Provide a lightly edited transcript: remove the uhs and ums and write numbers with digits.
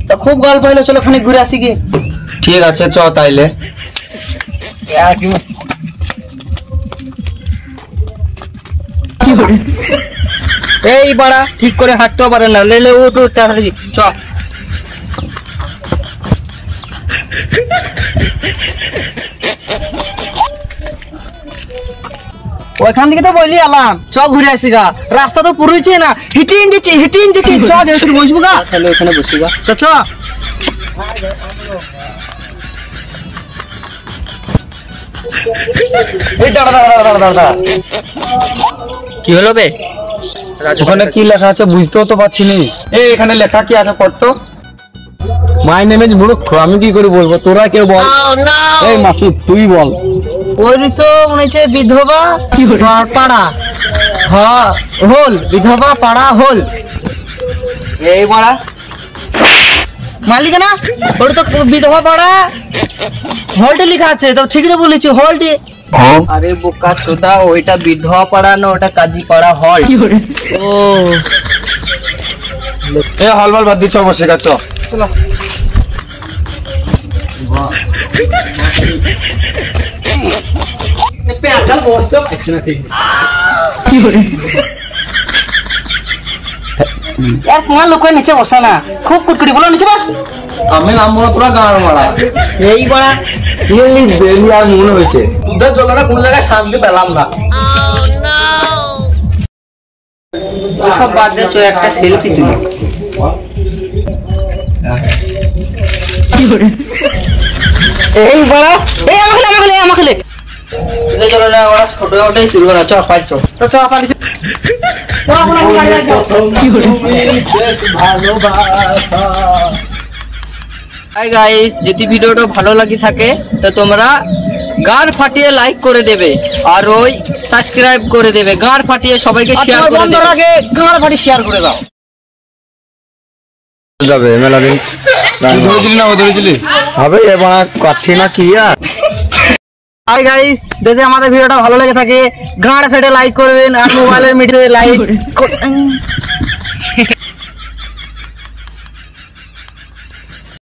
তো খুব গল্প হলো, চলো খানিক ঘুরে আসি কি। ঠিক আছে চ তাইলে। এই বাড়া ঠিক করে হাঁটতেও পারে না, লেলে উঠ উঠ তাড়াতাড়ি চ। ওইখান থেকে তো বললি আলাম চ ঘুরে আসি গা, রাস্তা তো পুরোইছে না, হিটিং দিচ্ছি চ শুধু বসবো গা, তাহলে ওখানে বসি গা। তো চ। কি হলো বে? ওখানে কি লেখা আছে বুঝতেও তো পারছি নি। এই এখানে লেখা কি আছে পড়তো? মাই নেম ইজ মূর্খ, আমি কি করে বলবো, তোরা কেউ বল। এই মাসুদ তুই বল। ওই তো মনে হচ্ছে বিধবা পাড়া হোল, বিধবা পাড়া হোল। এই বাড়া মালিক না, ওটা তো বিধবা পাড়া হলটি লেখা আছে, তো ঠিক না বলেছি হলটি। আরে বোকা চোদা, ওইটা বিধবা পাড়া না, ওটা কাজী পাড়া হল। ও এ হল বল বাদ দিচ্ছ বসে গা চ। চলো। यार তোমার লোক নিচে বসা না, খুব কুটকুটি বলো নিচে বস। আমি নাম বলা তোরা গান মারা এই বড়া রিয়েলি বেলি আর মনে হয়েছে তোদের জন্য না কোনো জায়গায় শান্তি পেলাম না। সব বাদ দে, চ একটা সেলফি তুলি। এই বড়া এই আমাকে চলো না, ওরা ছোট ওটাই তুলবো না, চ পাই চ। তো চ পালি হাই গাইস, যদি ভিডিওটা ভালো লাগি থাকে তো তোমরা গান ফাটিয়ে লাইক করে দেবে আর ওই সাবস্ক্রাইব করে দেবে, গান ফাটিয়ে সবাইকে শেয়ার করে বন্ধুর দেবে। আগে গান ফাটি শেয়ার করে দাও। যাবে মেলা দিন ধরেছিলি না ও ধরেছিলি হবে এবার কাটছি না কি আর। হাই গাইস, যদি আমাদের ভিডিওটা ভালো লেগে থাকে গান ফেটে লাইক করবেন আর মোবাইলের মিডিয়াতে লাইক